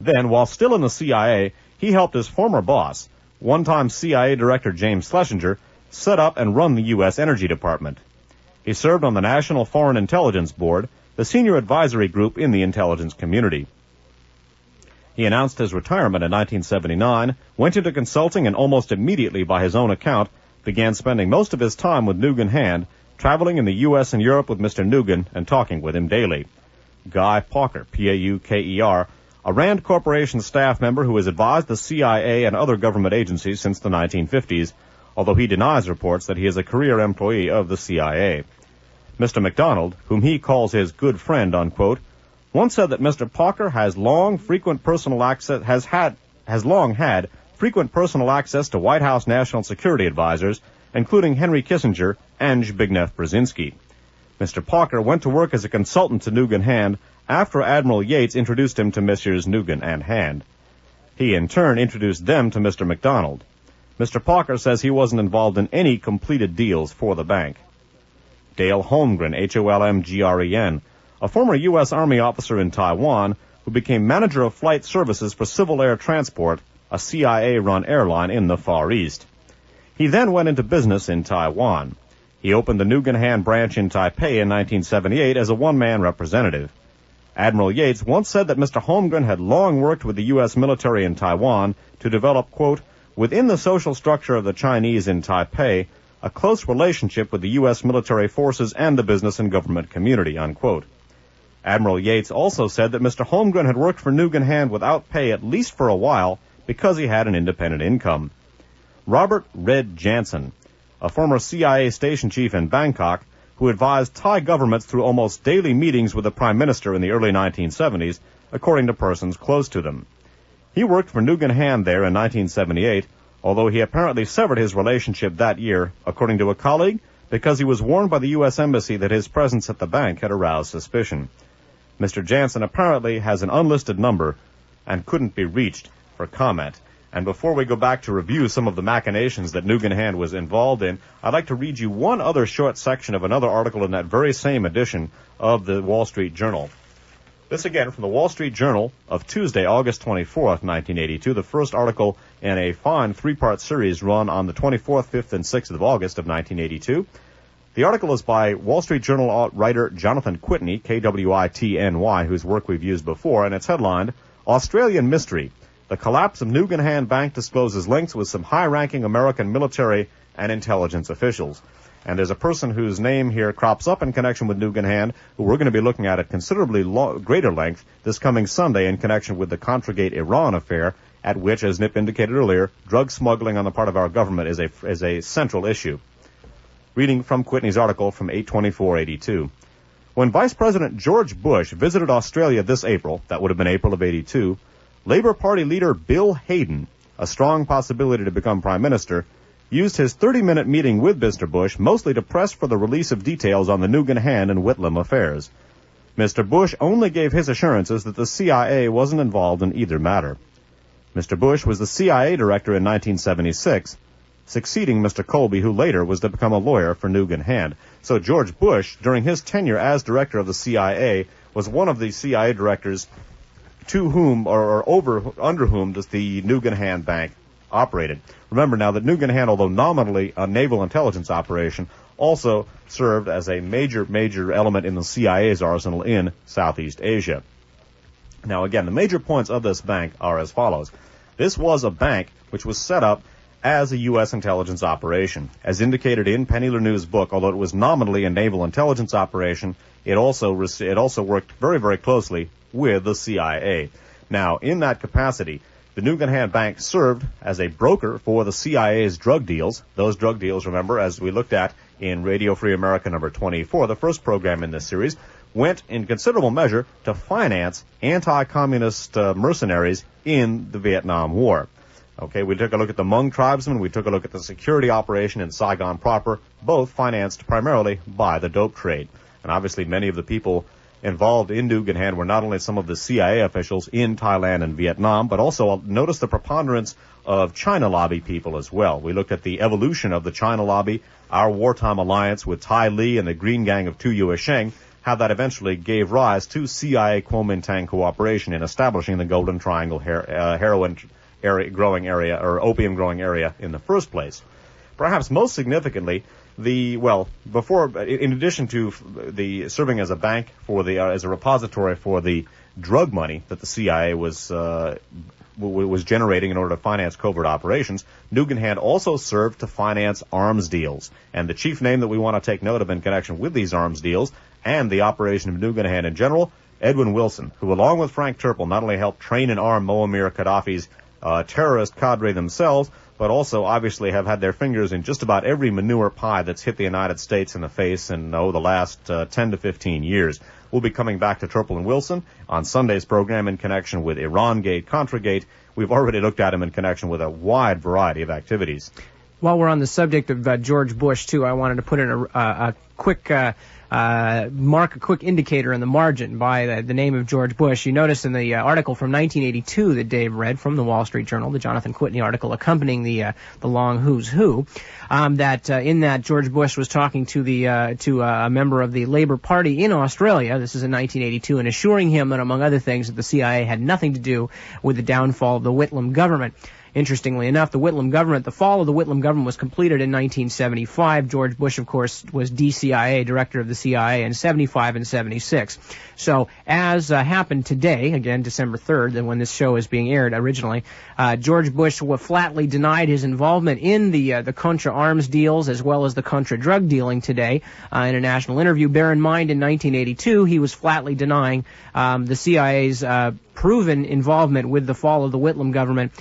Then, while still in the CIA, he helped his former boss, one-time CIA Director James Schlesinger, set up and run the U.S. Energy Department. He served on the National Foreign Intelligence Board, the senior advisory group in the intelligence community. He announced his retirement in 1979, went into consulting, and almost immediately, by his own account, began spending most of his time with Nugan-Hand, traveling in the U.S. and Europe with Mr. Nugan and talking with him daily. Guy Pauker, P-A-U-K-E-R, a Rand Corporation staff member who has advised the CIA and other government agencies since the 1950s, although he denies reports that he is a career employee of the CIA. Mr. MacDonald, whom he calls his good friend, unquote, once said that Mr. Pauker has long had frequent personal access to White House National Security advisors, including Henry Kissinger and Zbigniew Brzezinski. Mr. Pauker went to work as a consultant to Nugan-Hand after Admiral Yates introduced him to Messrs. Nugan and Hand. He, in turn, introduced them to Mr. MacDonald. Mr. Pauker says he wasn't involved in any completed deals for the bank. Dale Holmgren, H-O-L-M-G-R-E-N, a former U.S. Army officer in Taiwan who became manager of flight services for Civil Air Transport, a CIA-run airline in the Far East. He then went into business in Taiwan. He opened the Nugan-Hand branch in Taipei in 1978 as a one-man representative. Admiral Yates once said that Mr. Holmgren had long worked with the U.S. military in Taiwan to develop, quote, within the social structure of the Chinese in Taipei, a close relationship with the U.S. military forces and the business and government community, unquote. Admiral Yates also said that Mr. Holmgren had worked for Nugan-Hand without pay at least for a while because he had an independent income. Robert Red Jansen, a former CIA station chief in Bangkok, who advised Thai governments through almost daily meetings with the Prime Minister in the early 1970s, according to persons close to them. He worked for Nugan-Hand there in 1978, although he apparently severed his relationship that year, according to a colleague, because he was warned by the U.S. Embassy that his presence at the bank had aroused suspicion. Mr. Jansen apparently has an unlisted number and couldn't be reached for comment. And before we go back to review some of the machinations that Nugan-Hand was involved in, I'd like to read you one other short section of another article in that very same edition of the Wall Street Journal. This again from the Wall Street Journal of Tuesday, August 24th, 1982, the first article in a fine three-part series run on the 24th, 5th, and 6th of August of 1982. The article is by Wall Street Journal writer Jonathan Quitney, K-W-I-T-N-Y, whose work we've used before, and it's headlined, Australian Mystery. The collapse of Nugan-Hand Bank discloses links with some high-ranking American military and intelligence officials. And there's a person whose name here crops up in connection with Nugan-Hand, who we're going to be looking at considerably greater length this coming Sunday in connection with the Contragate-Iran affair, at which, as Nip indicated earlier, drug smuggling on the part of our government is a central issue. Reading from Quitney's article from 8/24/82. When Vice President George Bush visited Australia this April, that would have been April of '82, Labour Party leader Bill Hayden, a strong possibility to become Prime Minister, used his 30-minute meeting with Mr. Bush mostly to press for the release of details on the Nugan-Hand and Whitlam affairs. Mr. Bush only gave his assurances that the CIA wasn't involved in either matter. Mr. Bush was the CIA director in 1976, succeeding Mr. Colby, who later was to become a lawyer for Nugan-Hand. So George Bush, during his tenure as director of the CIA, was one of the CIA directors to whom, under whom the Nugan-Hand Bank operated. Remember now that Nugan-Hand, although nominally a naval intelligence operation, also served as a major element in the CIA's arsenal in Southeast Asia. Now again, the major points of this bank are as follows. This was a bank which was set up as a U.S. intelligence operation. As indicated in Penny Lernew's book, although it was nominally a naval intelligence operation, it also worked very, very closely with the CIA. Now, in that capacity, the Nugan-Hand Bank served as a broker for the CIA's drug deals. Those drug deals, remember, as we looked at in Radio Free America number 24, the first program in this series, went in considerable measure to finance anti-communist mercenaries in the Vietnam War. Okay, we took a look at the Hmong tribesmen, we took a look at the security operation in Saigon proper, both financed primarily by the dope trade. And obviously many of the people involved in Nugan-Hand were not only some of the CIA officials in Thailand and Vietnam, but also notice the preponderance of China lobby people as well. We looked at the evolution of the China lobby, our wartime alliance with Tai Li and the Green Gang of Tu Yuesheng, how that eventually gave rise to CIA-Kuomintang cooperation in establishing the Golden Triangle heroin growing area, or opium growing area, in the first place. Perhaps most significantly, in addition to the serving as a bank for as a repository for the drug money that the CIA was generating in order to finance covert operations, Nugan-Hand also served to finance arms deals. And the chief name that we want to take note of in connection with these arms deals and the operation of Nugan-Hand in general, Edwin Wilson, who along with Frank Turple not only helped train and arm Muammar Gaddafi's terrorist cadre themselves, but also obviously have had their fingers in just about every manure pie that's hit the United States in the face in the last 10 to 15 years. We'll be coming back to Turple and Wilson on Sunday's program in connection with Iran-gate, Contra-gate. We've already looked at him in connection with a wide variety of activities. While we're on the subject of George Bush, too, I wanted to put in a quick mark a quick indicator in the margin by the name of George Bush. You notice in the article from 1982 that Dave read from the Wall Street Journal, the Jonathan Quitney article accompanying the long Who's Who, that in that George Bush was talking to a member of the Labour Party in Australia. This is in 1982, and assuring him that, among other things, that the CIA had nothing to do with the downfall of the Whitlam government. Interestingly enough, the fall of the Whitlam government was completed in 1975. George Bush, of course, was DCIA, director of the CIA, in 75 and 76. So, as happened today, again, December 3rd, when this show is being aired originally, George Bush flatly denied his involvement in the Contra arms deals as well as the Contra drug dealing today in a national interview. Bear in mind, in 1982, he was flatly denying the CIA's proven involvement with the fall of the Whitlam government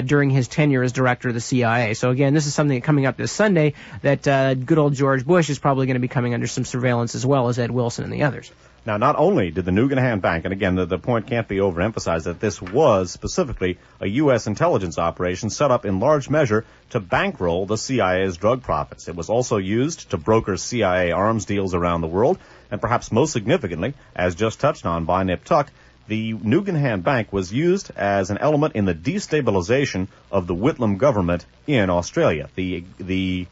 during his tenure as director of the CIA. So again, this is something coming up this Sunday that good old George Bush is probably going to be coming under some surveillance, as well as Ed Wilson and the others. Now, not only did the Nugan-Hand Bank, and again, the point can't be overemphasized that this was specifically a U.S. intelligence operation set up in large measure to bankroll the CIA's drug profits. It was also used to broker CIA arms deals around the world, and perhaps most significantly, as just touched on by Nip Tuck, the Nugan-Hand Bank was used as an element in the destabilization of the Whitlam government in Australia. The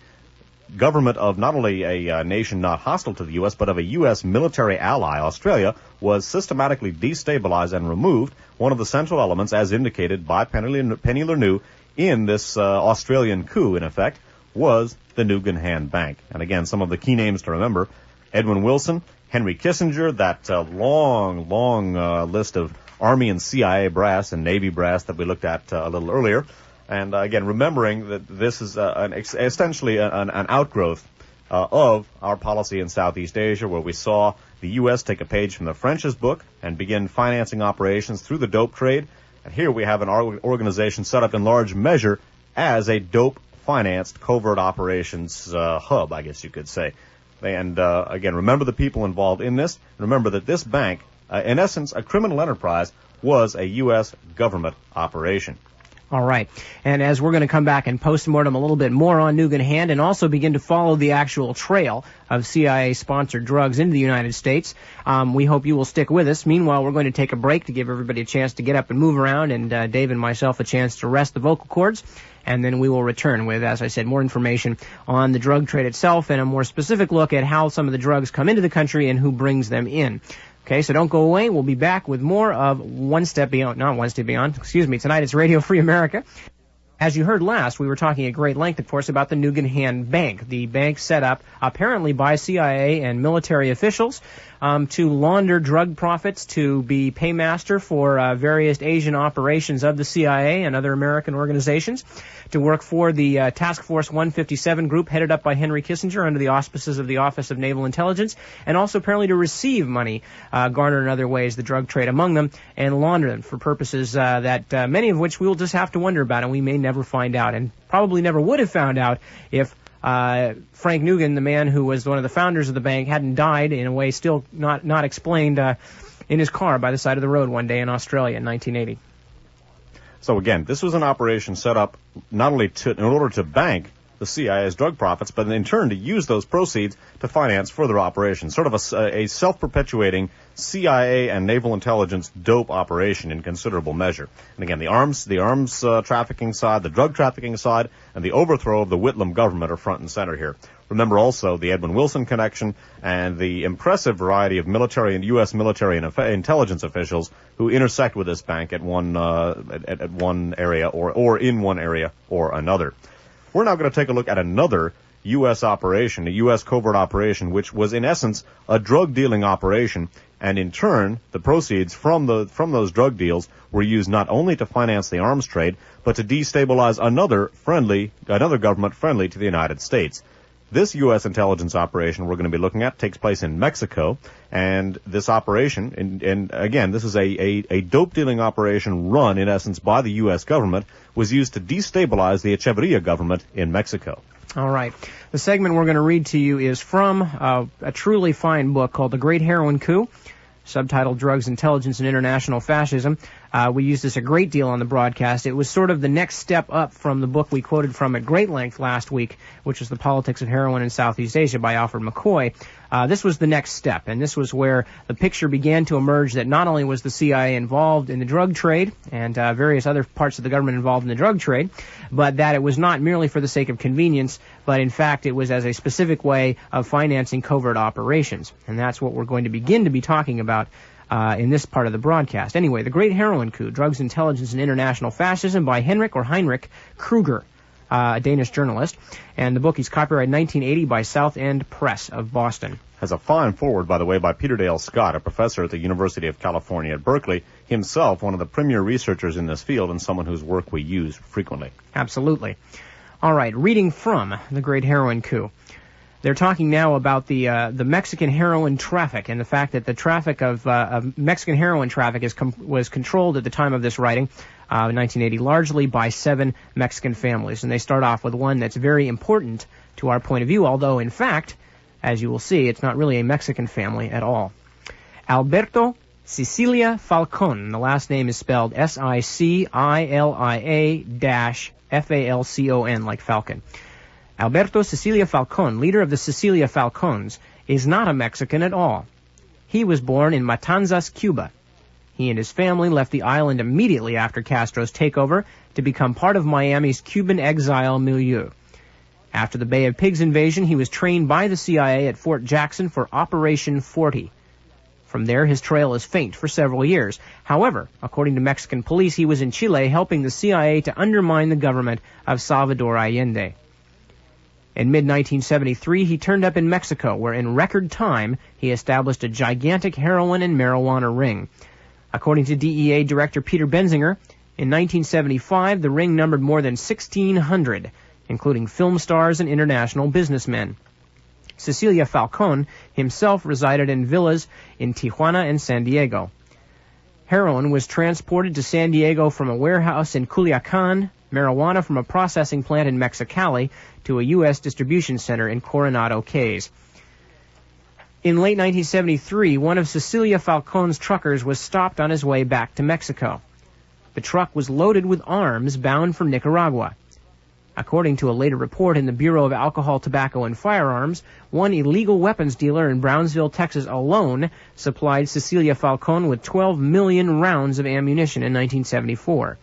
government of not only a nation not hostile to the U.S., but of a U.S. military ally, Australia, was systematically destabilized and removed. One of the central elements, as indicated by Penny Lernoux in this Australian coup, in effect, was the Nugan-Hand Bank. And again, some of the key names to remember: Edwin Wilson, Henry Kissinger, that long list of Army and CIA brass and Navy brass that we looked at a little earlier. And again, remembering that this is essentially an outgrowth of our policy in Southeast Asia, where we saw the U.S. take a page from the French's book and begin financing operations through the dope trade. And here we have an organization set up in large measure as a dope-financed covert operations hub, I guess you could say. And again, remember the people involved in this. Remember that this bank, in essence, a criminal enterprise, was a U.S. government operation. All right. And as we're going to come back and post-mortem a little bit more on Nugan-Hand and also begin to follow the actual trail of CIA-sponsored drugs into the United States, we hope you will stick with us. Meanwhile, we're going to take a break to give everybody a chance to get up and move around, and Dave and myself a chance to rest the vocal cords. And then we will return with, as I said, more information on the drug trade itself and a more specific look at how some of the drugs come into the country and who brings them in. Okay, so don't go away. We'll be back with more of One Step Beyond, tonight it's Radio Free America. As you heard last, we were talking at great length, of course, about the Nugan-Hand Bank, the bank set up apparently by CIA and military officials to launder drug profits, to be paymaster for various Asian operations of the CIA and other American organizations, to work for the Task Force 157 group headed up by Henry Kissinger under the auspices of the Office of Naval Intelligence, and also apparently to receive money garnered in other ways, the drug trade among them, and launder them for purposes that many of which we'll just have to wonder about, and we may never find out, and probably never would have found out if Frank Nugan, the man who was one of the founders of the bank, hadn't died in a way still not explained in his car by the side of the road one day in Australia in 1980. So again, this was an operation set up not only in order to bank the the CIA's drug profits, but in turn to use those proceeds to finance further operations. Sort of a self-perpetuating CIA and naval intelligence dope operation in considerable measure. And again, the arms trafficking side, the drug trafficking side, and the overthrow of the Whitlam government are front and center here. Remember also the Edwin Wilson connection and the impressive variety of military and U.S. military and intelligence officials who intersect with this bank at one area or in one area or another. We're now going to take a look at another U.S. operation, a U.S. covert operation, which was in essence a drug dealing operation, and in turn, the proceeds from those drug deals were used not only to finance the arms trade, but to destabilize another government friendly to the United States. This U.S. intelligence operation we're going to be looking at takes place in Mexico, and this operation, and again, this is a dope-dealing operation run, in essence, by the U.S. government, was used to destabilize the Echeverria government in Mexico. All right. The segment we're going to read to you is from a truly fine book called The Great Heroin Coup, subtitled Drugs, Intelligence, and International Fascism. We used this a great deal on the broadcast. It was sort of the next step up from the book we quoted from at great length last week, which was The Politics of Heroin in Southeast Asia by Alfred McCoy. This was the next step, and this was where the picture began to emerge that not only was the CIA involved in the drug trade and various other parts of the government involved in the drug trade, but that it was not merely for the sake of convenience, but in fact it was as a specific way of financing covert operations. And that's what we're going to begin to be talking about in this part of the broadcast. Anyway, The Great Heroin Coup, Drugs, Intelligence, and International Fascism by Heinrich Kruger, a Danish journalist. And the book is copyrighted 1980 by South End Press of Boston. Has a fine foreword, by the way, by Peter Dale Scott, a professor at the University of California at Berkeley, himself one of the premier researchers in this field and someone whose work we use frequently. Absolutely. All right, reading from The Great Heroin Coup. They're talking now about the Mexican heroin traffic and the fact that the traffic of Mexican heroin traffic was controlled at the time of this writing, in 1980, largely by 7 Mexican families. And they start off with one that's very important to our point of view, although, in fact, as you will see, it's not really a Mexican family at all. Alberto Cecilia Falcon. The last name is spelled Sicilia-Falcon, like Falcon. Alberto Cecilia Falcon, leader of the Cecilia Falcons, is not a Mexican at all. He was born in Matanzas, Cuba. He and his family left the island immediately after Castro's takeover to become part of Miami's Cuban exile milieu. After the Bay of Pigs invasion, he was trained by the CIA at Fort Jackson for Operation 40. From there, his trail is faint for several years. However, according to Mexican police, he was in Chile helping the CIA to undermine the government of Salvador Allende. In mid-1973, he turned up in Mexico, where in record time he established a gigantic heroin and marijuana ring. According to DEA Director Peter Benzinger, in 1975, the ring numbered more than 1,600, including film stars and international businessmen. Cecilia Falcon himself resided in villas in Tijuana and San Diego. Heroin was transported to San Diego from a warehouse in Culiacan, marijuana from a processing plant in Mexicali to a U.S. distribution center in Coronado Cays. In late 1973, one of Cecilia Falcon's truckers was stopped on his way back to Mexico. The truck was loaded with arms bound for Nicaragua. According to a later report in the Bureau of Alcohol, Tobacco, and Firearms, one illegal weapons dealer in Brownsville, Texas alone supplied Cecilia Falcon with 12 million rounds of ammunition in 1974.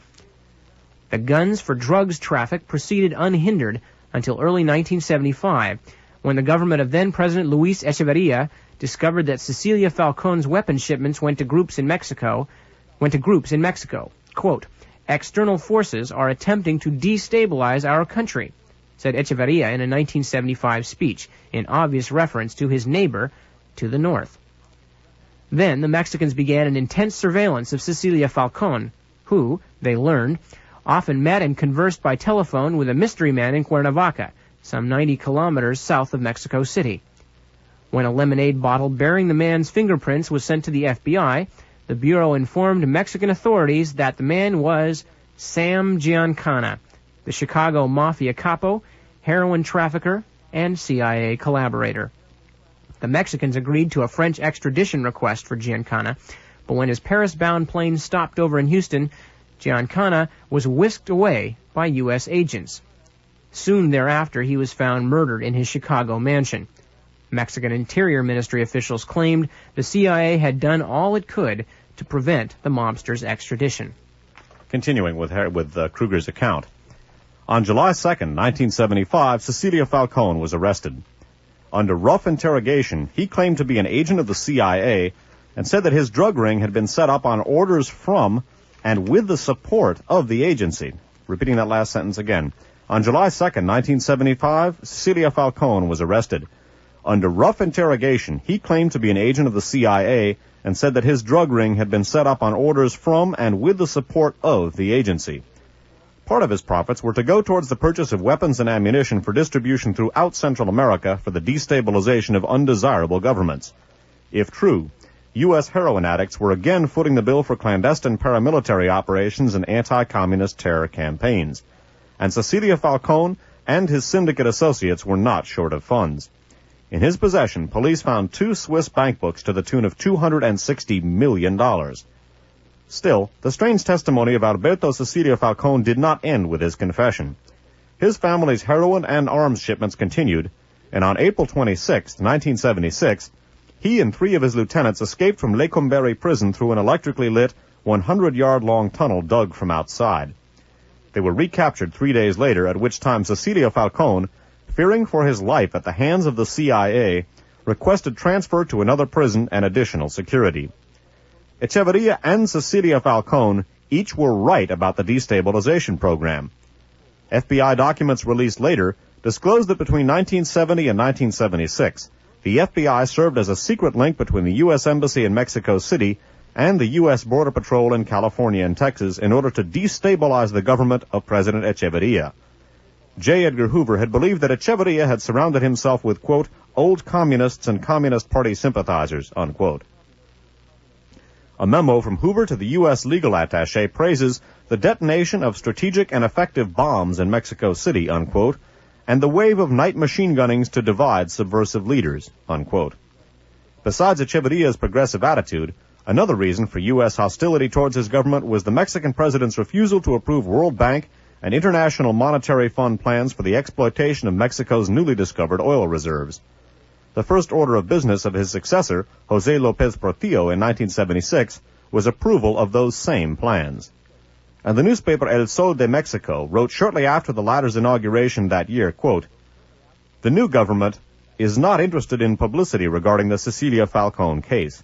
The guns for drugs traffic proceeded unhindered until early 1975, when the government of then-President Luis Echeverria discovered that Cecilia Falcon's weapon shipments went to groups in Mexico. Quote, "External forces are attempting to destabilize our country," said Echeverria in a 1975 speech, in obvious reference to his neighbor to the north. Then the Mexicans began an intense surveillance of Cecilia Falcon, who, they learned, often met and conversed by telephone with a mystery man in Cuernavaca, some 90 kilometers south of Mexico City. When a lemonade bottle bearing the man's fingerprints was sent to the FBI, the Bureau informed Mexican authorities that the man was Sam Giancana, the Chicago Mafia capo, heroin trafficker, and CIA collaborator. The Mexicans agreed to a French extradition request for Giancana, but when his Paris-bound plane stopped over in Houston, Giancana was whisked away by U.S. agents. Soon thereafter, he was found murdered in his Chicago mansion. Mexican Interior Ministry officials claimed the CIA had done all it could to prevent the mobster's extradition. Continuing with Kruger's account. On July 2nd, 1975, Cecilia Falcone was arrested. Under rough interrogation, he claimed to be an agent of the CIA and said that his drug ring had been set up on orders from and with the support of the agency. Repeating that last sentence again. On July 2nd, 1975, Cecilia Falcone was arrested. Under rough interrogation, he claimed to be an agent of the CIA and said that his drug ring had been set up on orders from and with the support of the agency. Part of his profits were to go towards the purchase of weapons and ammunition for distribution throughout Central America for the destabilization of undesirable governments. If true, U.S. heroin addicts were again footing the bill for clandestine paramilitary operations and anti-communist terror campaigns. And Cecilia Falcone and his syndicate associates were not short of funds. In his possession, police found 2 Swiss bank books to the tune of $260 million. Still, the strange testimony of Alberto Cecilia Falcone did not end with his confession. His family's heroin and arms shipments continued, and on April 26, 1976, he and 3 of his lieutenants escaped from Lecumberri prison through an electrically lit, 100-yard-long tunnel dug from outside. They were recaptured 3 days later, at which time Cecilia Falcone, fearing for his life at the hands of the CIA, requested transfer to another prison and additional security. Echeverria and Cecilia Falcone each were right about the destabilization program. FBI documents released later disclosed that between 1970 and 1976, the FBI served as a secret link between the U.S. Embassy in Mexico City and the U.S. Border Patrol in California and Texas in order to destabilize the government of President Echeverria. J. Edgar Hoover had believed that Echeverria had surrounded himself with, quote, old communists and Communist Party sympathizers, unquote. A memo from Hoover to the U.S. legal attaché praises the detonation of strategic and effective bombs in Mexico City, unquote, and the wave of night machine gunnings to divide subversive leaders, unquote. Besides Echeverria's progressive attitude, another reason for U.S. hostility towards his government was the Mexican president's refusal to approve World Bank and International Monetary Fund plans for the exploitation of Mexico's newly discovered oil reserves. The first order of business of his successor, José López Portillo, in 1976, was approval of those same plans. And the newspaper El Sol de Mexico wrote shortly after the latter's inauguration that year, quote, the new government is not interested in publicity regarding the Cecilia Falcone case.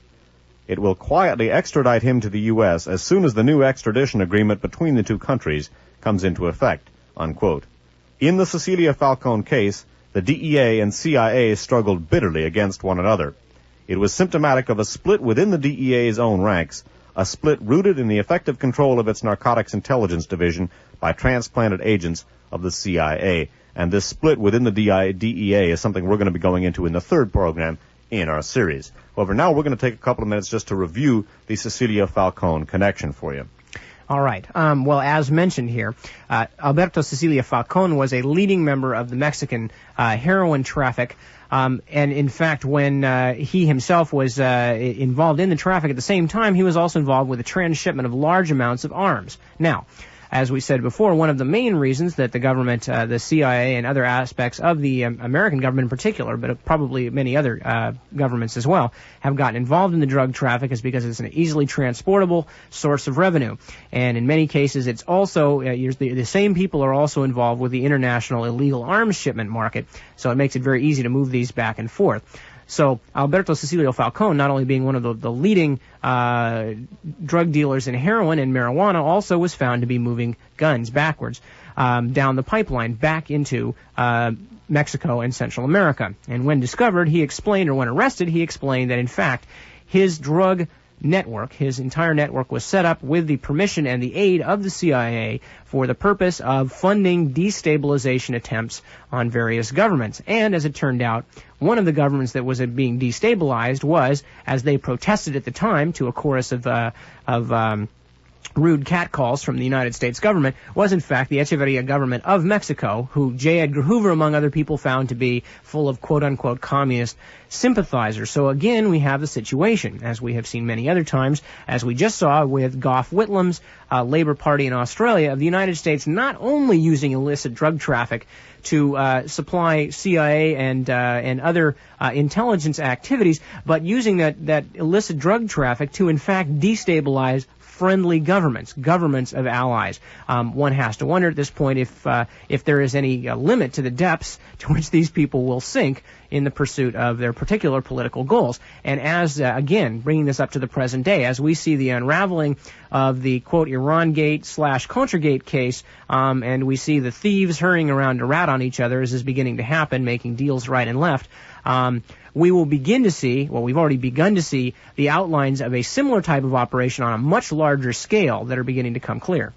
It will quietly extradite him to the U.S. as soon as the new extradition agreement between the two countries comes into effect, unquote. In the Cecilia Falcone case, the DEA and CIA struggled bitterly against one another. It was symptomatic of a split within the DEA's own ranks, a split rooted in the effective control of its narcotics intelligence division by transplanted agents of the CIA. And this split within the DEA is something we're going to be going into in the third program in our series. However, now we're going to take a couple of minutes just to review the Cecilia Falcone connection for you. All right. Well, as mentioned here, Alberto Cecilia Falcone was a leading member of the Mexican heroin traffic. And in fact, when he himself was involved in the traffic at the same time, he was also involved with the transshipment of large amounts of arms. Now, as we said before, one of the main reasons that the government, the CIA and other aspects of the American government in particular, but probably many other governments as well, have gotten involved in the drug traffic is because it's an easily transportable source of revenue. And in many cases, it's also, the same people are also involved with the international illegal arms shipment market. So it makes it very easy to move these back and forth. So Alberto Cecilio Falcone, not only being one of the leading drug dealers in heroin and marijuana, also was found to be moving guns backwards down the pipeline back into Mexico and Central America. And when discovered, he explained, or when arrested, he explained that in fact his drug network, his entire network, was set up with the permission and the aid of the CIA for the purpose of funding destabilization attempts on various governments. And as it turned out, one of the governments that was being destabilized was, as they protested at the time to a chorus of rude catcalls from the United States government was, in fact, the Echeverria government of Mexico, who J. Edgar Hoover, among other people, found to be full of quote-unquote communist sympathizers. So again, we have the situation, as we have seen many other times, as we just saw with Gough Whitlam's Labour Party in Australia, of the United States not only using illicit drug traffic to supply CIA and other intelligence activities, but using that illicit drug traffic to, in fact, destabilize friendly governments of allies. One has to wonder at this point if there is any limit to the depths to which these people will sink in the pursuit of their particular political goals. And as, again, bringing this up to the present day, as we see the unraveling of the, quote, Iran-gate/Contragate case, and we see the thieves hurrying around to rat on each other, as is beginning to happen, making deals right and left, we will begin to see, well, we've already begun to see, the outlines of a similar type of operation on a much larger scale that are beginning to come clear.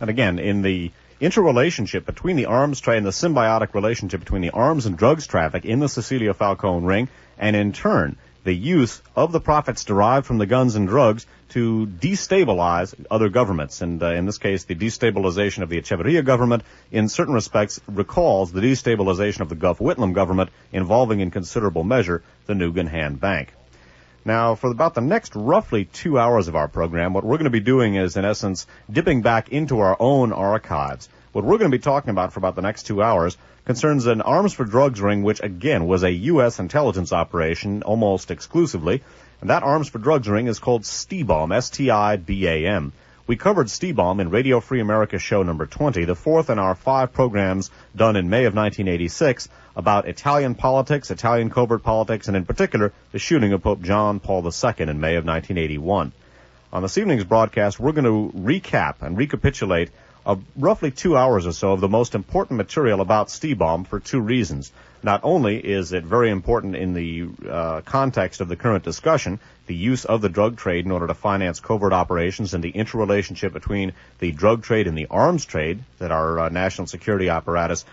And again, in the interrelationship between the arms trade and the symbiotic relationship between the arms and drugs traffic in the Cecilia Falcone ring, and in turn, the use of the profits derived from the guns and drugs to destabilize other governments. And in this case, the destabilization of the Echeverria government in certain respects recalls the destabilization of the Gough Whitlam government, involving in considerable measure the Nugan-Hand Bank. Now, for about the next roughly 2 hours of our program, what we're going to be doing is, in essence, dipping back into our own archives. What we're going to be talking about for about the next 2 hours concerns an arms for drugs ring, which, again, was a U.S. intelligence operation almost exclusively. And that arms for drugs ring is called STIBOM, S-T-I-B-A-M. We covered STIBOM in Radio Free America show number 20, the fourth in our 5 programs done in May of 1986 about Italian politics, Italian covert politics, and in particular, the shooting of Pope John Paul II in May of 1981. On this evening's broadcast, we're going to recap and recapitulate roughly 2 hours or so of the most important material about STIBOM for 2 reasons. Not only is it very important in the context of the current discussion, the use of the drug trade in order to finance covert operations and the interrelationship between the drug trade and the arms trade, that our national security apparatus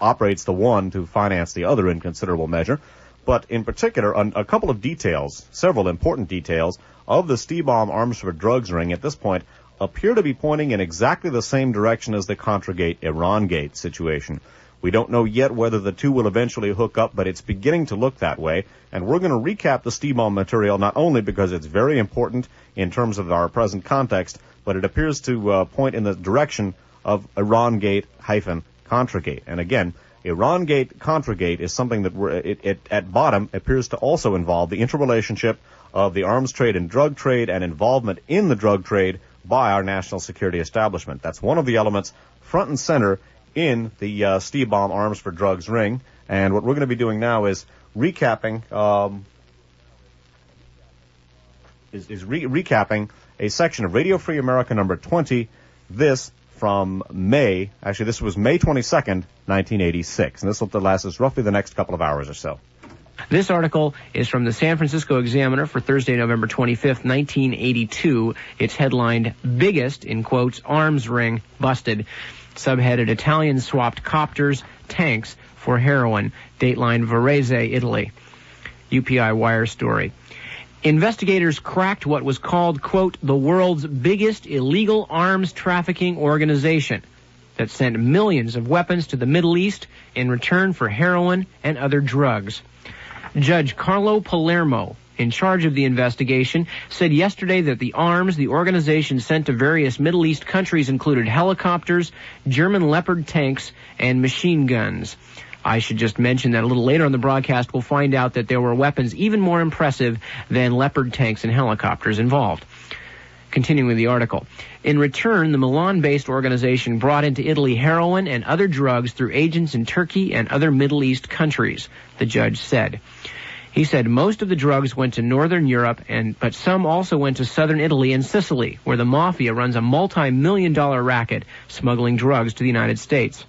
operates the one to finance the other in considerable measure, but in particular, a couple of details, several important details, of the STIBOM arms for drugs ring at this point appear to be pointing in exactly the same direction as the Contragate-Iran-gate situation. We don't know yet whether the two will eventually hook up, but it's beginning to look that way. And we're going to recap the STIBOM material not only because it's very important in terms of our present context, but it appears to point in the direction of Iran-gate-Contragate. And again, Iran-gate-Contragate is something that at bottom appears to also involve the interrelationship of the arms trade and drug trade and involvement in the drug trade by our national security establishment. That's one of the elements front and center in the STIBOM arms for drugs ring. And what we're going to be doing now is recapping recapping a section of Radio Free America number 20, this from May, actually this was May 22nd, 1986. And this will last us roughly the next couple of hours or so. This article is from the San Francisco Examiner for Thursday, November 25th, 1982. It's headlined, Biggest, in quotes, Arms Ring Busted. Subheaded, Italians Swapped Copters, Tanks for Heroin. Dateline, Varese, Italy. UPI Wire story. Investigators cracked what was called, quote, the world's biggest illegal arms trafficking organization that sent millions of weapons to the Middle East in return for heroin and other drugs. Judge Carlo Palermo, in charge of the investigation, said yesterday that the arms the organization sent to various Middle East countries included helicopters, German Leopard tanks, and machine guns. I should just mention that a little later on the broadcast we'll find out that there were weapons even more impressive than Leopard tanks and helicopters involved. Continuing with the article. In return, the Milan-based organization brought into Italy heroin and other drugs through agents in Turkey and other Middle East countries, the judge said. He said most of the drugs went to northern Europe, but some also went to southern Italy and Sicily, where the mafia runs a multi-million-dollar racket smuggling drugs to the United States.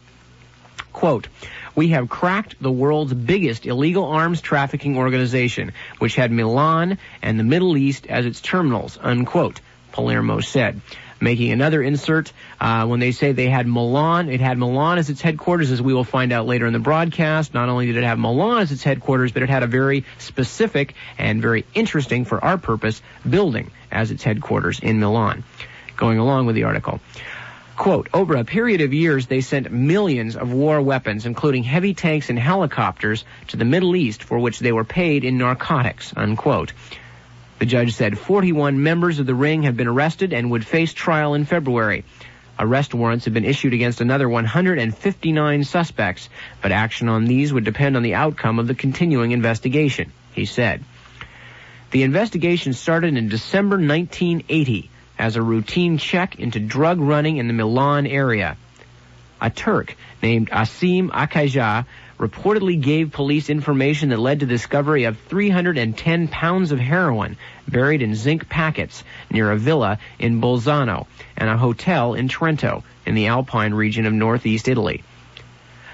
Quote, we have cracked the world's biggest illegal arms trafficking organization, which had Milan and the Middle East as its terminals, unquote, Palermo said. Making another insert, when they say they had Milan, it had Milan as its headquarters, as we will find out later in the broadcast. Not only did it have Milan as its headquarters, but it had a very specific and very interesting, for our purpose, building as its headquarters in Milan. going along with the article. Quote, over a period of years, they sent millions of war weapons, including heavy tanks and helicopters, to the Middle East for which they were paid in narcotics, unquote. The judge said 41 members of the ring have been arrested and would face trial in February. Arrest warrants have been issued against another 159 suspects, but action on these would depend on the outcome of the continuing investigation, he said. The investigation started in December 1980 as a routine check into drug running in the Milan area. A Turk named Asim Akajah reportedly gave police information that led to the discovery of 310 pounds of heroin buried in zinc packets near a villa in Bolzano and a hotel in Trento in the Alpine region of northeast Italy.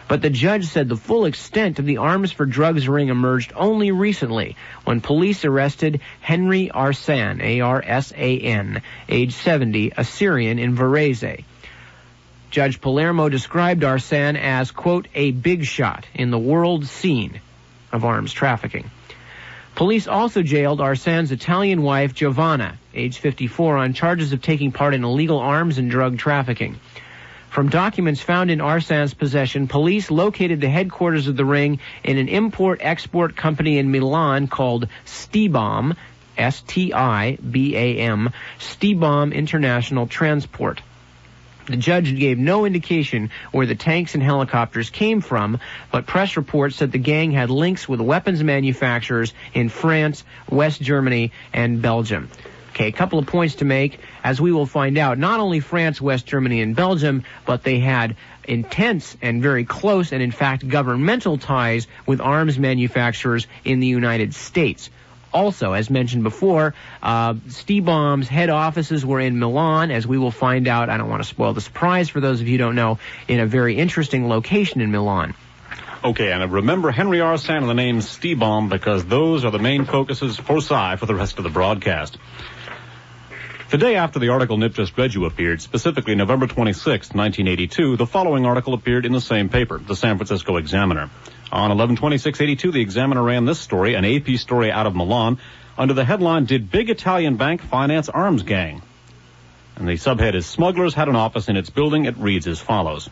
But the judge said the full extent of the arms for drugs ring emerged only recently when police arrested Henry Arsan, A-R-S-A-N, age 70, a Syrian in Varese. Judge Palermo described Arsan as, quote, a big shot in the world scene of arms trafficking. Police also jailed Arsan's Italian wife, Giovanna, age 54, on charges of taking part in illegal arms and drug trafficking. From documents found in Arsan's possession, police located the headquarters of the ring in an import-export company in Milan called Stibam, S-T-I-B-A-M, Stibam International Transport. The judge gave no indication where the tanks and helicopters came from, but press reports said the gang had links with weapons manufacturers in France, West Germany, and Belgium. Okay, a couple of points to make. As we will find out, not only France, West Germany, and Belgium, but they had intense and very close and, in fact, governmental ties with arms manufacturers in the United States. Also, as mentioned before, Stibam's head offices were in Milan, as we will find out. I don't want to spoil the surprise for those of you who don't know, in a very interesting location in Milan. Okay, and remember Henry Arsan and the name Stibam, because those are the main focuses for Sci for the rest of the broadcast. The day after the article Nip just read you appeared, specifically November 26, 1982, the following article appeared in the same paper, the San Francisco Examiner. On 11/26/82, the Examiner ran this story, an AP story out of Milan, under the headline, Did Big Italian Bank Finance Arms Gang? And the subhead is, Smugglers Had an Office in Its Building. It reads as follows.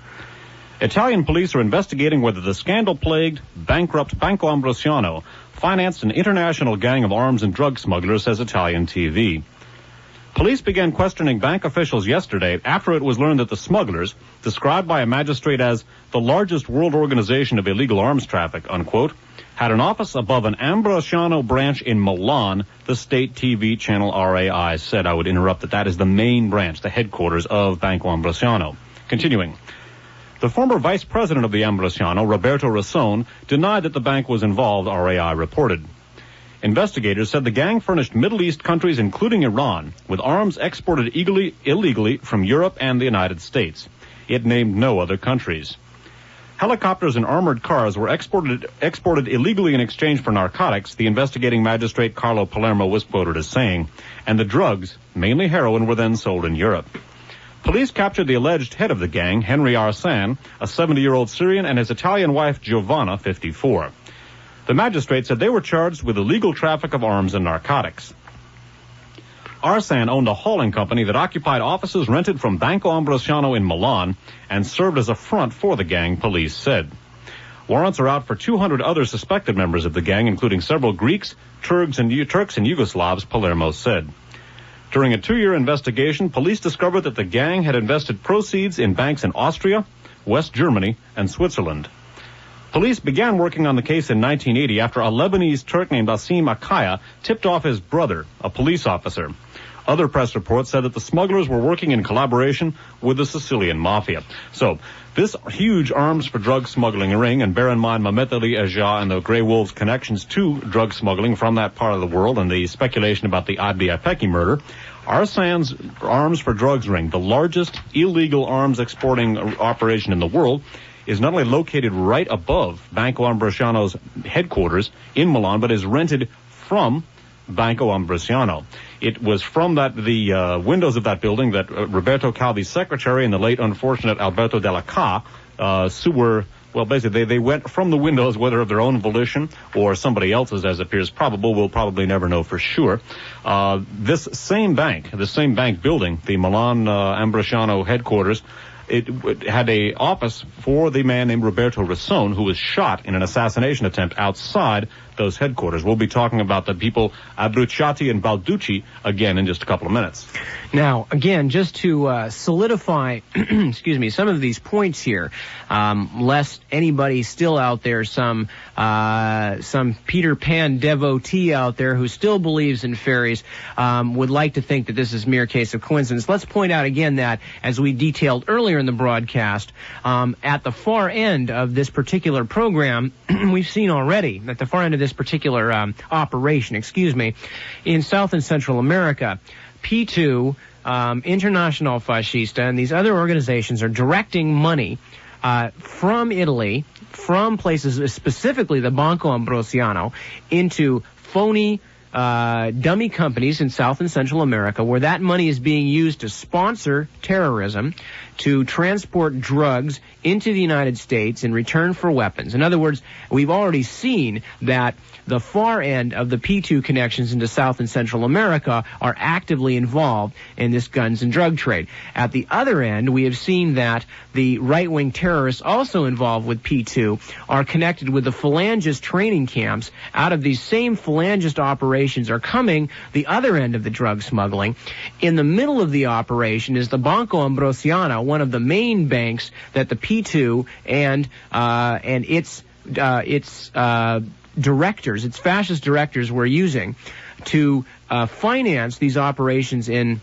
Italian police are investigating whether the scandal-plagued, bankrupt Banco Ambrosiano financed an international gang of arms and drug smugglers, says Italian TV. Police began questioning bank officials yesterday after it was learned that the smugglers, described by a magistrate as the largest world organization of illegal arms traffic, unquote, had an office above an Ambrosiano branch in Milan, the state TV channel RAI said. I would interrupt that is the main branch, the headquarters of Banco Ambrosiano. Continuing. The former vice president of the Ambrosiano, Roberto Rassone, denied that the bank was involved, RAI reported. Investigators said the gang furnished Middle East countries, including Iran, with arms exported illegally from Europe and the United States. It named no other countries. Helicopters and armored cars were exported illegally in exchange for narcotics, the investigating magistrate Carlo Palermo was quoted as saying, and the drugs, mainly heroin, were then sold in Europe. Police captured the alleged head of the gang, Henry Arsan, a 70-year-old Syrian, and his Italian wife, Giovanna, 54. The magistrate said they were charged with illegal traffic of arms and narcotics. Arsan owned a hauling company that occupied offices rented from Banco Ambrosiano in Milan and served as a front for the gang, police said. Warrants are out for 200 other suspected members of the gang, including several Greeks, Turks, and Yugoslavs, Palermo said. During a 2-year investigation, police discovered that the gang had invested proceeds in banks in Austria, West Germany, and Switzerland. Police began working on the case in 1980 after a Lebanese Turk named Asim Akaya tipped off his brother, a police officer. Other press reports said that the smugglers were working in collaboration with the Sicilian mafia. So, this huge arms for drug smuggling ring, and bear in mind Mehmet Ali Ejah and the Grey Wolves' connections to drug smuggling from that part of the world and the speculation about the Adli Apeki murder, Arsan's arms for drugs ring, the largest illegal arms exporting operation in the world, is not only located right above Banco Ambrosiano's headquarters in Milan, but is rented from Banco Ambrosiano. It was from the windows of that building that Roberto Calvi's secretary and the late unfortunate Alberto Della Ca were Well, basically, they went from the windows, whether of their own volition or somebody else's, as appears probable. We'll probably never know for sure. This same bank building, the Milan Ambrosiano headquarters, it had a office for the man named Roberto Rassone, who was shot in an assassination attempt outside those headquarters. We'll be talking about the people Abruzzati and Balducci again in just a couple of minutes. Now, again, just to solidify, excuse me, some of these points here, lest anybody still out there, some Peter Pan devotee out there who still believes in fairies, would like to think that this is a mere case of coincidence. Let's point out again that, as we detailed earlier in the broadcast, at the far end of this particular program, we've seen already, at the far end of this particular operation, in South and Central America, P2, International Fascista, and these other organizations are directing money from Italy, from places, specifically the Banco Ambrosiano, into phony dummy companies in South and Central America, where that money is being used to sponsor terrorism, to transport drugs into the United States in return for weapons. In other words, we've already seen that the far end of the P2 connections into South and Central America are actively involved in this guns and drug trade. At the other end, we have seen that the right-wing terrorists also involved with P2 are connected with the Phalangist training camps. Out of these same Phalangist operations are coming the other end of the drug smuggling. In the middle of the operation is the Banco Ambrosiano, one of the main banks that the P2 and its directors, its fascist directors, were using to finance these operations in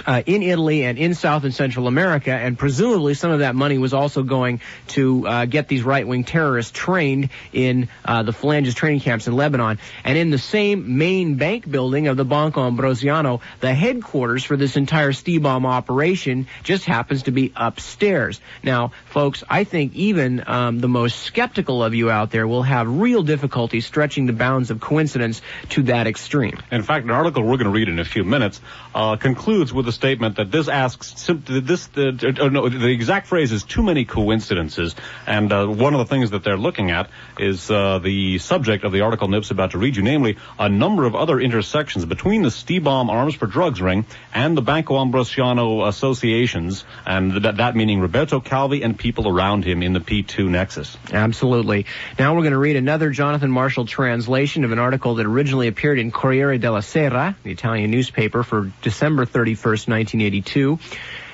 Italy and in South and Central America, and presumably some of that money was also going to get these right-wing terrorists trained in the Phalangist training camps in Lebanon. And in the same main bank building of the Banco Ambrosiano, the headquarters for this entire Stiebom operation just happens to be upstairs. Now, folks, I think even the most skeptical of you out there will have real difficulty stretching the bounds of coincidence to that extreme. In fact, an article we're going to read in a few minutes concludes with a statement that this asks the exact phrase is too many coincidences, and one of the things that they're looking at is the subject of the article Nip's about to read you, namely a number of other intersections between the Stiebom Arms for Drugs ring and the Banco Ambrosiano associations, and that meaning Roberto Calvi and people around him in the P2 nexus. Absolutely. Now we're going to read another Jonathan Marshall translation of an article that originally appeared in Corriere della Sera, the Italian newspaper, for December 31st, 1982.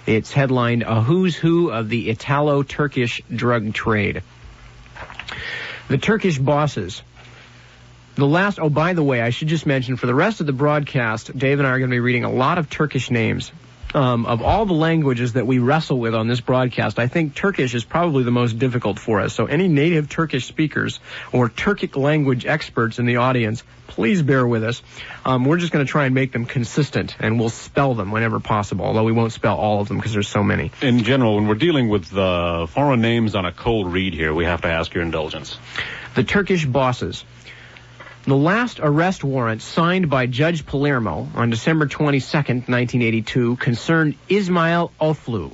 It's headlined, "A Who's Who of the Italo-Turkish Drug Trade." The Turkish bosses. By the way, I should just mention, for the rest of the broadcast, Dave and I are going to be reading a lot of Turkish names. Of all the languages that we wrestle with on this broadcast, I think Turkish is probably the most difficult for us. So any native Turkish speakers or Turkic language experts in the audience, please bear with us. We're just going to try and make them consistent, and we'll spell them whenever possible, although we won't spell all of them because there's so many. In general, when we're dealing with foreign names on a cold read here, we have to ask your indulgence. The Turkish bosses. The last arrest warrant signed by Judge Palermo on December 22nd, 1982, concerned Ismail Oflu,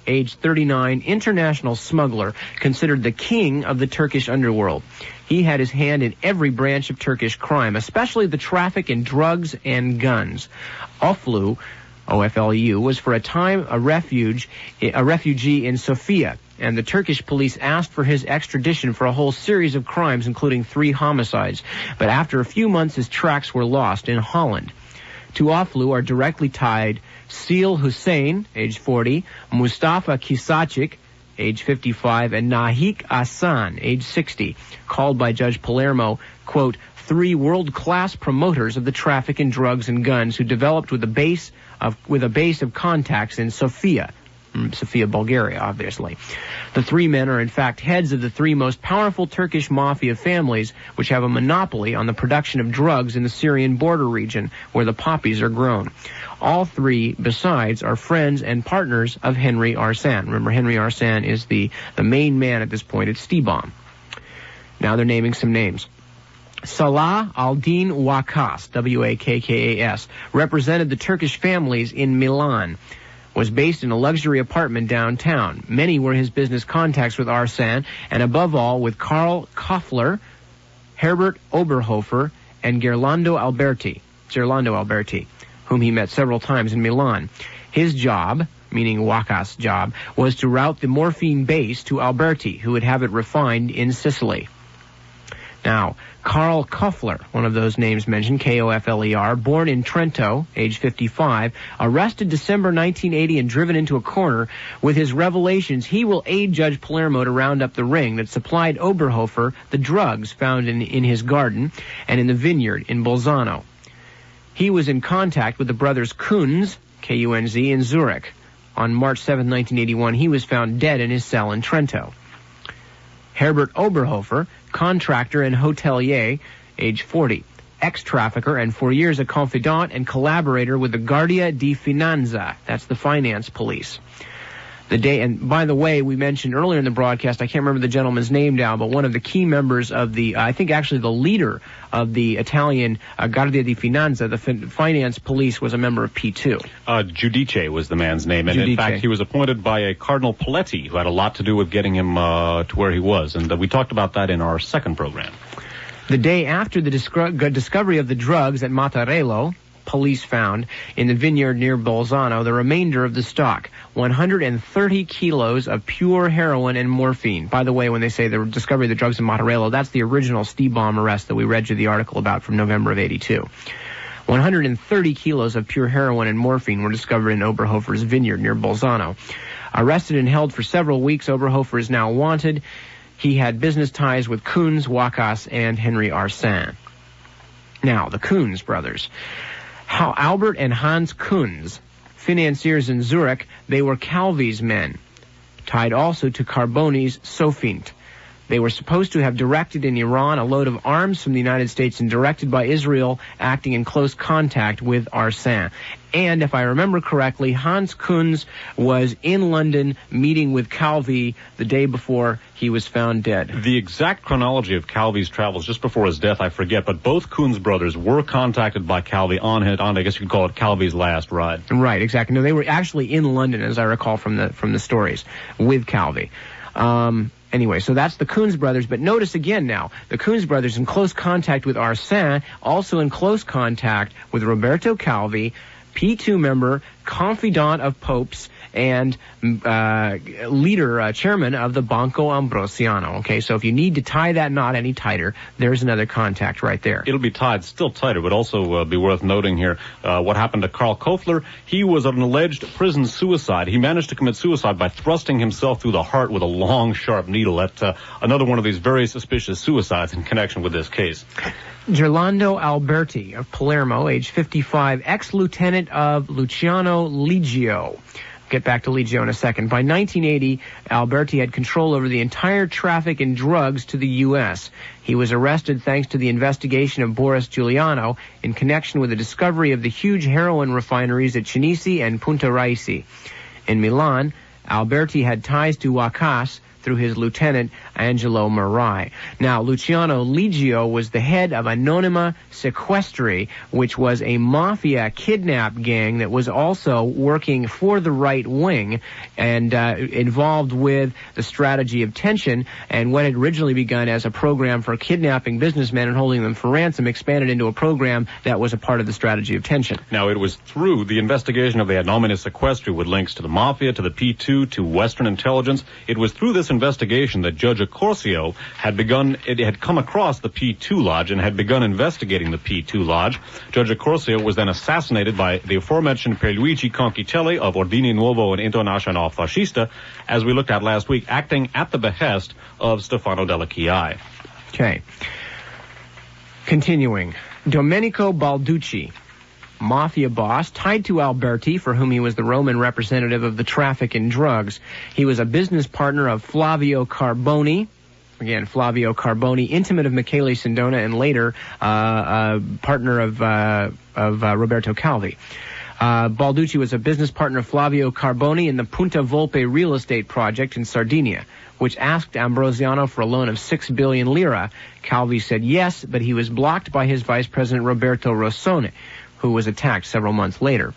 age 39, international smuggler, considered the king of the Turkish underworld. He had his hand in every branch of Turkish crime, especially the traffic in drugs and guns. Oflu, O-F-L-U, was for a time a refugee in Sofia, and the Turkish police asked for his extradition for a whole series of crimes, including 3 homicides. But after a few months, his tracks were lost in Holland. To Oflu are directly tied Seal Hussein, age 40, Mustafa Kisachik, age 55, and Nahik Asan, age 60, called by Judge Palermo, quote, 3 world-class promoters of the traffic in drugs and guns who developed with a base of contacts in Sofia, Bulgaria, obviously. The 3 men are in fact heads of the 3 most powerful Turkish mafia families, which have a monopoly on the production of drugs in the Syrian border region where the poppies are grown. All 3, besides, are friends and partners of Henry Arsan. Remember, Henry Arsan is the main man at this point at Stiebom. Now they're naming some names. Salah al-Din Waqas, W-A-K-K-A-S, represented the Turkish families in Milan. was based in a luxury apartment downtown. Many were his business contacts with Arsène, and above all with Karl Koffler, Herbert Oberhofer, and Gerlando Alberti, whom he met several times in Milan. His job, meaning Waka's job, was to route the morphine base to Alberti, who would have it refined in Sicily. Now, Karl Koffler, one of those names mentioned, K-O-F-L-E-R, born in Trento, age 55, arrested December 1980 and driven into a corner. With his revelations, he will aid Judge Palermo to round up the ring that supplied Oberhofer the drugs found in his garden and in the vineyard in Bolzano. He was in contact with the brothers Kunz, K-U-N-Z, in Zurich. On March 7, 1981, he was found dead in his cell in Trento. Herbert Oberhofer, contractor and hotelier, age 40, ex-trafficker and for years a confidant and collaborator with the Guardia di Finanza, that's the finance police. And by the way, we mentioned earlier in the broadcast, I can't remember the gentleman's name now, but one of the key members of the, I think actually the leader of the Italian Guardia di Finanza, the finance police, was a member of P2. Giudice was the man's name, and in fact he was appointed by a Cardinal Poletti, who had a lot to do with getting him to where he was, and we talked about that in our second program. The day after the discovery of the drugs at Mattarello, police found in the vineyard near Bolzano the remainder of the stock, 130 kilos of pure heroin and morphine. By the way, when they say the discovery of the drugs in Mattarello, that's the original Stiebaum arrest that we read you the article about from November of 82. 130 kilos of pure heroin and morphine were discovered in Oberhofer's vineyard near Bolzano. Arrested and held for several weeks, Oberhofer is now wanted. He had business ties with Kunz, Wakas, and Henry Arsène. Now, the Kunz brothers. How Albert and Hans Kunz, financiers in Zurich, they were Calvi's men, tied also to Carboni's Sofint. They were supposed to have directed in Iran a load of arms from the United States and directed by Israel, acting in close contact with Arsène. And if I remember correctly, Hans Kunz was in London meeting with Calvi the day before he was found dead. The exact chronology of Calvi's travels just before his death, I forget, but both Kunz brothers were contacted by Calvi on, I guess you could call it Calvi's last ride. Right, exactly. No, they were actually in London, as I recall from the stories, with Calvi. Anyway, so that's the Kunz brothers, but notice again now, the Kunz brothers in close contact with Arsène, also in close contact with Roberto Calvi, P2 member, confidant of popes, and chairman of the Banco Ambrosiano. Okay, so if you need to tie that knot any tighter, there's another contact right there. It'll be tied still tighter, but also be worth noting here what happened to Karl Koffler. He was an alleged prison suicide. He managed to commit suicide by thrusting himself through the heart with a long, sharp needle. That's another one of these very suspicious suicides in connection with this case. Gerlando Alberti of Palermo, age 55, ex-lieutenant of Luciano Liggio. Get back to Liggio in a second. By 1980, Alberti had control over the entire traffic in drugs to the U.S. He was arrested thanks to the investigation of Boris Giuliano in connection with the discovery of the huge heroin refineries at Cinisi and Punta Raisi. In Milan, Alberti had ties to Wakas through his lieutenant, Angelo Marai. Now, Luciano Liggio was the head of Anonima Sequestri, which was a mafia kidnap gang that was also working for the right wing and involved with the strategy of tension, and what had originally begun as a program for kidnapping businessmen and holding them for ransom expanded into a program that was a part of the strategy of tension. Now, it was through the investigation of the Anonima Sequestri with links to the mafia, to the P2, to Western intelligence. It was through this investigation that Judge Accorcio had come across the P2 Lodge and had begun investigating the P2 Lodge. Judge Accorcio was then assassinated by the aforementioned Pierluigi Conchitelli of Ordine Nuovo and Internazionale Fascista, as we looked at last week, acting at the behest of Stefano Della Chiai. Okay. Continuing. Domenico Balducci, mafia boss, tied to Alberti, for whom he was the Roman representative of the traffic in drugs. He was a business partner of Flavio Carboni. Again, Flavio Carboni, intimate of Michele Sindona, and later partner of Roberto Calvi. Balducci was a business partner of Flavio Carboni in the Punta Volpe real estate project in Sardinia, which asked Ambrosiano for a loan of 6 billion lira. Calvi said yes, but he was blocked by his vice president Roberto Rossone, who was attacked several months later.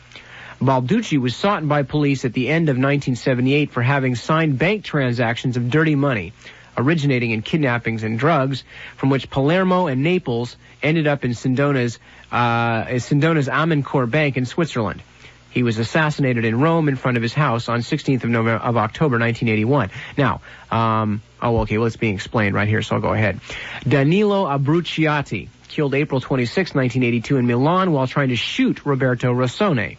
Balducci was sought by police at the end of 1978 for having signed bank transactions of dirty money, originating in kidnappings and drugs, from which Palermo and Naples ended up in Sindona's Amancourt Bank in Switzerland. He was assassinated in Rome in front of his house on 16th of October 1981. Now, it's being explained right here, so I'll go ahead. Danilo Abrucciati, killed April 26, 1982 in Milan while trying to shoot Roberto Rossone.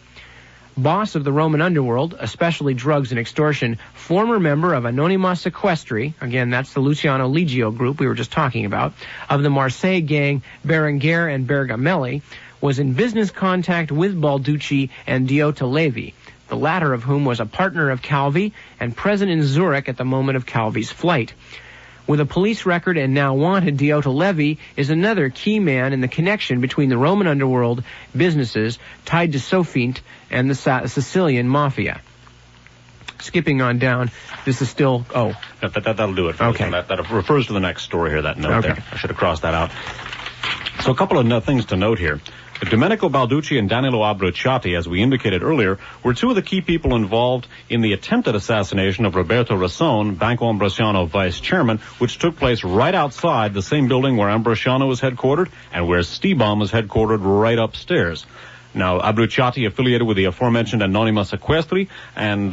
Boss of the Roman underworld, especially drugs and extortion, former member of Anonima Sequestri, again, that's the Luciano Ligio group we were just talking about, of the Marseille gang Berenguer and Bergamelli, was in business contact with Balducci and Diotta Levi, the latter of whom was a partner of Calvi and present in Zurich at the moment of Calvi's flight. With a police record and now wanted, Diotta Levi is another key man in the connection between the Roman underworld businesses tied to Sofint and the Sicilian mafia. Skipping on down, this is still... That'll do it. Okay. That refers to the next story here, that note there. I should have crossed that out. So a couple of things to note here. Domenico Balducci and Danilo Abrucciati, as we indicated earlier, were two of the key people involved in the attempted assassination of Roberto Rossone, Banco Ambrosiano vice chairman, which took place right outside the same building where Ambrosiano was headquartered and where Stiebom was headquartered right upstairs. Now, Abrucciati affiliated with the aforementioned Anonima Sequestri, and,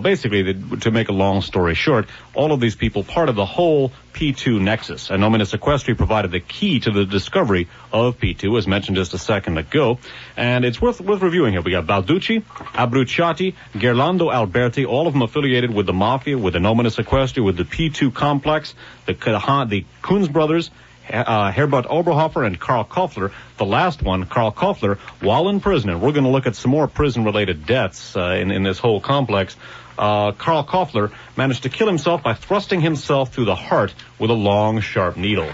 basically, to make a long story short, all of these people part of the whole P2 nexus. Anonima Sequestri provided the key to the discovery of P2, as mentioned just a second ago, and it's worth reviewing here. We got Balducci, Abrucciati, Gerlando Alberti, all of them affiliated with the mafia, with Anonima Sequestri, with the P2 complex, the Kunz brothers, Herbert Oberhofer and Karl Koffler. The last one, Karl Koffler, while in prison, and we're going to look at some more prison-related deaths in this whole complex. Karl Koffler managed to kill himself by thrusting himself through the heart with a long, sharp needle.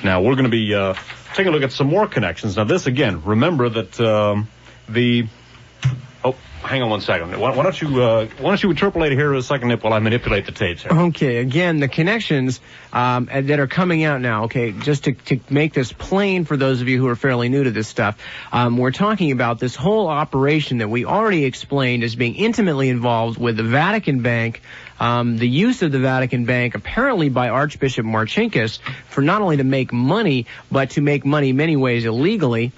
Now, we're going to be taking a look at some more connections. Now, this, again, remember that hang on one second. Why don't you interpolate here a second while I manipulate the tapes here? Okay, again, the connections that are coming out now, okay, just to make this plain for those of you who are fairly new to this stuff, we're talking about this whole operation that we already explained as being intimately involved with the Vatican Bank, the use of the Vatican Bank apparently by Archbishop Marcinkus for not only to make money, but to make money many ways illegally,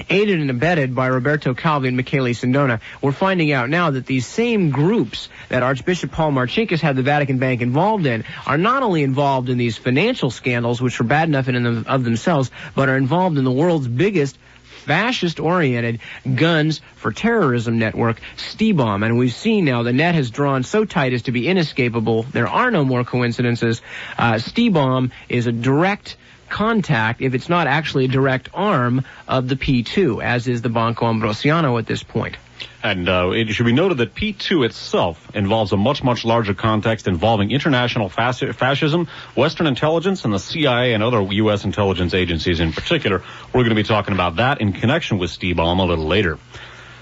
aided and abetted by Roberto Calvi and Michele Sindona. We're finding out now that these same groups that Archbishop Paul Marcinkus had the Vatican Bank involved in are not only involved in these financial scandals, which are bad enough in and of themselves, but are involved in the world's biggest fascist-oriented guns for terrorism network, Stiebom. And we've seen now the net has drawn so tight as to be inescapable. There are no more coincidences. Stiebom is a direct contact, if it's not actually a direct arm of the P2, as is the Banco Ambrosiano at this point. And it should be noted that P2 itself involves a much, much larger context involving international fascism, Western intelligence, and the CIA and other U.S. intelligence agencies in particular. We're going to be talking about that in connection with Stiebom a little later.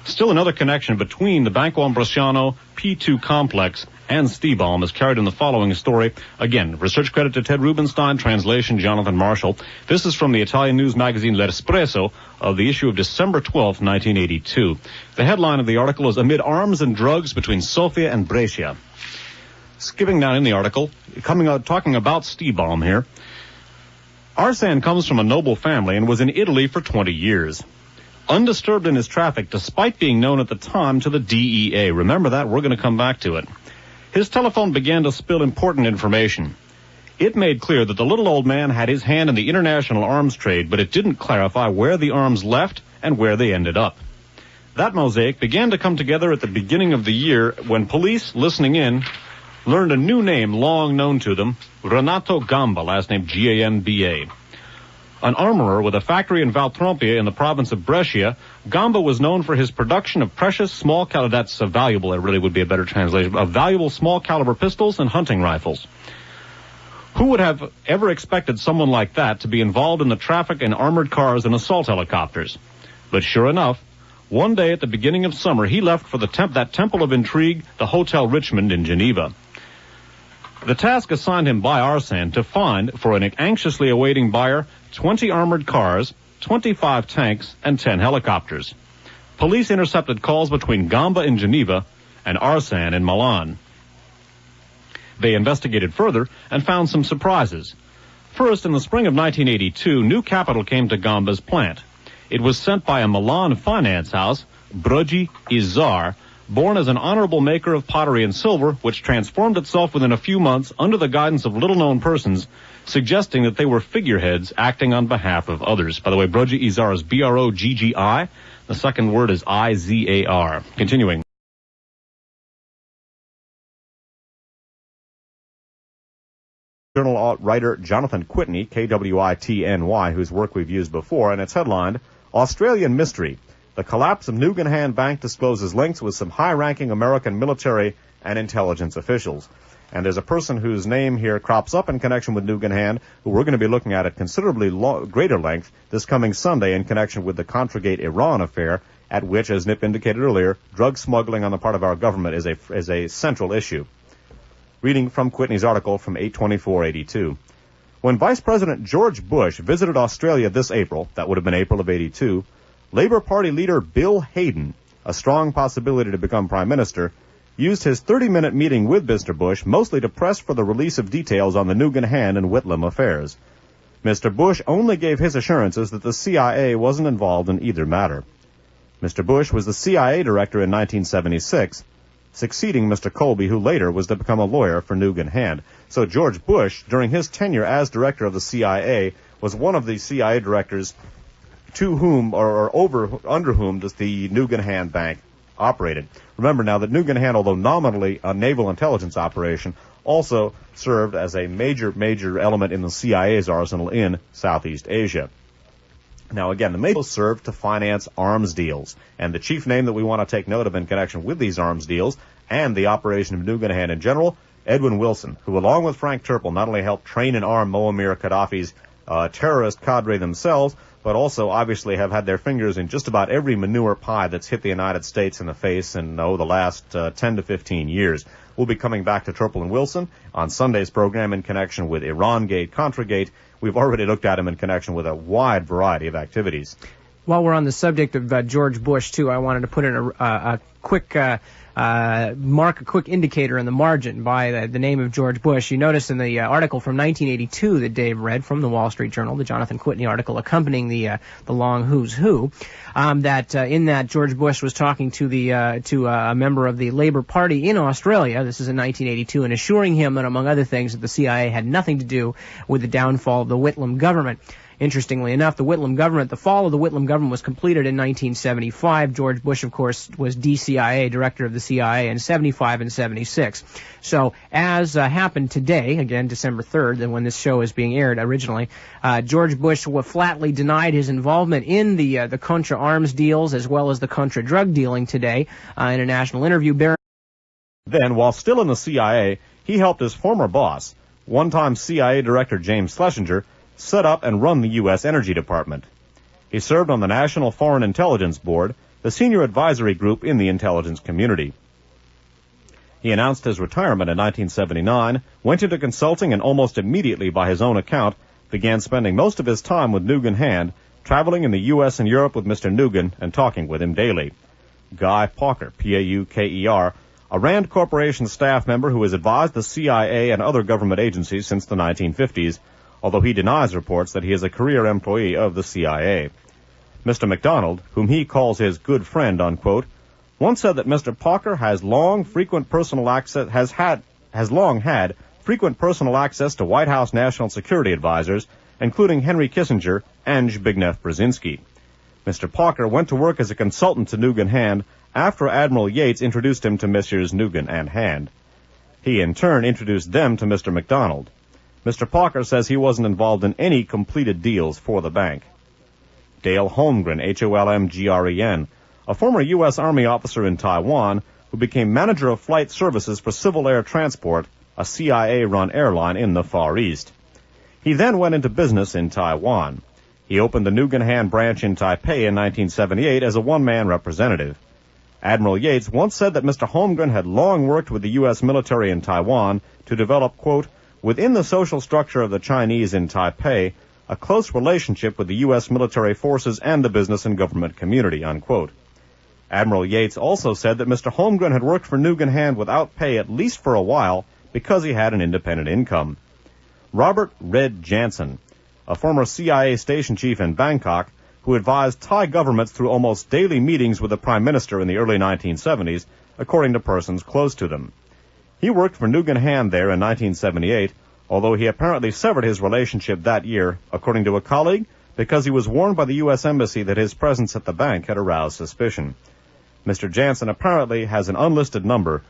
Still another connection between the Banco Ambrosiano P2 complex and Stiebom is carried in the following story. Again, research credit to Ted Rubenstein, translation Jonathan Marshall. This is from the Italian news magazine L'Espresso of the issue of December 12, 1982. The headline of the article is Amid Arms and Drugs Between Sofia and Brescia. Skipping down in the article, talking about Stiebom here. Arsan comes from a noble family and was in Italy for 20 years. Undisturbed in his traffic despite being known at the time to the DEA. Remember that, we're going to come back to it. His telephone began to spill important information. It made clear that the little old man had his hand in the international arms trade, but it didn't clarify where the arms left and where they ended up. That mosaic began to come together at the beginning of the year when police, listening in, learned a new name long known to them, Renato Gamba, last name Gamba. An armorer with a factory in Valtrompia in the province of Brescia, Gamba was known for his production of precious small caliber, that's valuable, it really would be a better translation, of valuable small caliber pistols and hunting rifles. Who would have ever expected someone like that to be involved in the traffic in armored cars and assault helicopters? But sure enough, one day at the beginning of summer, he left for that temple of intrigue, the Hotel Richmond in Geneva. The task assigned him by Arsan to find, for an anxiously awaiting buyer, 20 armored cars, 25 tanks, and 10 helicopters. police intercepted calls between Gamba in Geneva and Arsan in Milan. They investigated further and found some surprises. First, in the spring of 1982, new capital came to Gamba's plant. It was sent by a Milan finance house, Bruggi Izar, born as an honorable maker of pottery and silver, which transformed itself within a few months under the guidance of little-known persons, suggesting that they were figureheads acting on behalf of others. By the way, Bruggi Izar is B-R-O-G-G-I. The second word is I-Z-A-R. Continuing. Journal writer Jonathan Quitney, K-W-I-T-N-Y, whose work we've used before, and it's headlined, Australian Mystery. The collapse of Nugan-Hand Bank discloses links with some high-ranking American military and intelligence officials. And there's a person whose name here crops up in connection with Nugan-Hand, who we're going to be looking at considerably greater length this coming Sunday in connection with the Contragate-Iran affair, at which, as Nip indicated earlier, drug smuggling on the part of our government is a central issue. Reading from Quitney's article from 8/24/82. When Vice President George Bush visited Australia this April, that would have been April of '82, Labour Party leader Bill Hayden, a strong possibility to become Prime Minister, used his 30-minute meeting with Mr. Bush mostly to press for the release of details on the Nugan-Hand and Whitlam affairs. Mr. Bush only gave his assurances that the CIA wasn't involved in either matter. Mr. Bush was the CIA director in 1976, succeeding Mr. Colby, who later was to become a lawyer for Nugan-Hand. So George Bush, during his tenure as director of the CIA, was one of the CIA directors to whom, under whom does the Nugan-Hand Bank operated. Remember now that Nugan-Hand, although nominally a naval intelligence operation, also served as a major element in the CIA's arsenal in Southeast Asia. Now again, the major served to finance arms deals, and the chief name that we want to take note of in connection with these arms deals and the operation of Nugan-Hand in general, Edwin Wilson, who along with Frank Turple not only helped train and arm Muammar Gaddafi's terrorist cadre themselves, but also obviously have had their fingers in just about every manure pie that's hit the United States in the face in the last 10 to 15 years. We'll be coming back to Turple and Wilson on Sunday's program in connection with Iran-Gate, Contragate. We've already looked at him in connection with a wide variety of activities. While we're on the subject of George Bush, too, I wanted to put in a quick mark a quick indicator in the margin by the name of George Bush. You notice in the article from 1982 that Dave read from the Wall Street Journal, the Jonathan Quitney article accompanying the long Who's Who, that in that George Bush was talking to a member of the Labour Party in Australia. This is in 1982, and assuring him that, among other things, that the CIA had nothing to do with the downfall of the Whitlam government. Interestingly enough, the fall of the Whitlam government was completed in 1975. George Bush, of course, was DCIA, director of the CIA, in 75 and 76. So, as happened today, again, December 3rd, when this show is being aired originally, George Bush flatly denied his involvement in the Contra arms deals as well as the Contra drug dealing today in a national interview. Then, while still in the CIA, he helped his former boss, one-time CIA Director James Schlesinger, set up and run the U.S. Energy Department. He served on the National Foreign Intelligence Board, the senior advisory group in the intelligence community. He announced his retirement in 1979, went into consulting, and almost immediately, by his own account, began spending most of his time with Nugan-Hand, traveling in the U.S. and Europe with Mr. Nugan and talking with him daily. Guy Pauker, P-A-U-K-E-R, a Rand Corporation staff member who has advised the CIA and other government agencies since the 1950s, although he denies reports that he is a career employee of the CIA. Mr. McDonald, whom he calls his good friend, unquote, once said that Mr. Pauker has long had frequent personal access to White House national security advisors, including Henry Kissinger and Zbigniew Brzezinski. Mr. Pauker went to work as a consultant to Nugan-Hand after Admiral Yates introduced him to Messrs. Nugan and Hand. He, in turn, introduced them to Mr. McDonald. Mr. Pauker says he wasn't involved in any completed deals for the bank. Dale Holmgren, Holmgren, a former U.S. Army officer in Taiwan who became manager of flight services for Civil Air Transport, a CIA-run airline in the Far East. He then went into business in Taiwan. He opened the Nugan-Hand branch in Taipei in 1978 as a one-man representative. Admiral Yates once said that Mr. Holmgren had long worked with the U.S. military in Taiwan to develop, quote, within the social structure of the Chinese in Taipei, a close relationship with the U.S. military forces and the business and government community, unquote. Admiral Yates also said that Mr. Holmgren had worked for Nugan-Hand without pay at least for a while because he had an independent income. Robert Red Jansen, a former CIA station chief in Bangkok, who advised Thai governments through almost daily meetings with the Prime Minister in the early 1970s, according to persons close to them. He worked for Nugan-Hand there in 1978, although he apparently severed his relationship that year, according to a colleague, because he was warned by the U.S. Embassy that his presence at the bank had aroused suspicion. Mr. Jansen apparently has an unlisted number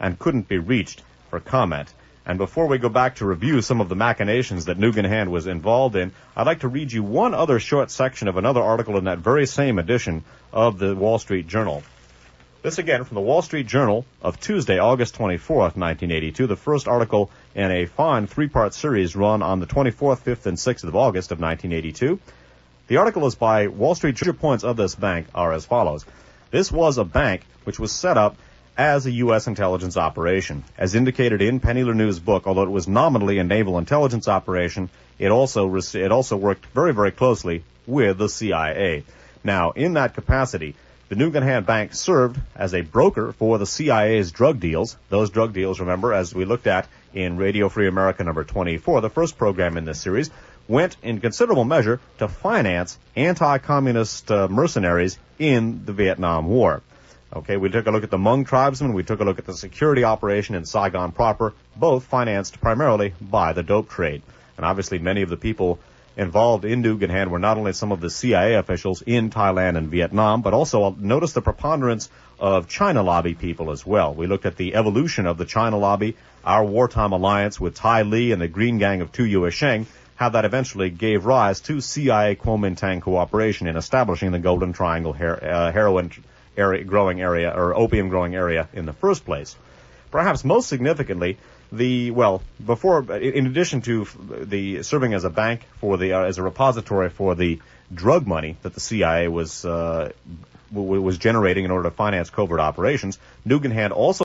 and couldn't be reached for comment. And before we go back to review some of the machinations that Nugan-Hand was involved in, I'd like to read you one other short section of another article in that very same edition of the Wall Street Journal. This again from the Wall Street Journal of Tuesday, August 24th, 1982, the first article in a fine three-part series run on the 24th, 5th, and 6th of August of 1982. The article is by Wall Street Journal. Points of this bank are as follows. This was a bank which was set up as a U.S. intelligence operation. As indicated in Penny Lanew's book, although it was nominally a naval intelligence operation, it also worked very, very closely with the CIA. Now, in that capacity, the Nugan-Hand Bank served as a broker for the CIA's drug deals. Those drug deals, remember, as we looked at in Radio Free America number 24, the first program in this series, went in considerable measure to finance anti-communist mercenaries in the Vietnam War. Okay, we took a look at the Hmong tribesmen, we took a look at the security operation in Saigon proper, both financed primarily by the dope trade. And obviously many of the people involved in Nugan-Hand were not only some of the CIA officials in Thailand and Vietnam, but also notice the preponderance of China lobby people as well. We looked at the evolution of the China lobby, our wartime alliance with Tai Li and the Green Gang of Tu Yuesheng, how that eventually gave rise to CIA Kuomintang cooperation in establishing the Golden Triangle heroin growing area, or opium growing area in the first place. Perhaps most significantly, in addition to the serving as a bank for the as a repository for the drug money that the CIA was generating in order to finance covert operations, Nugan-Hand also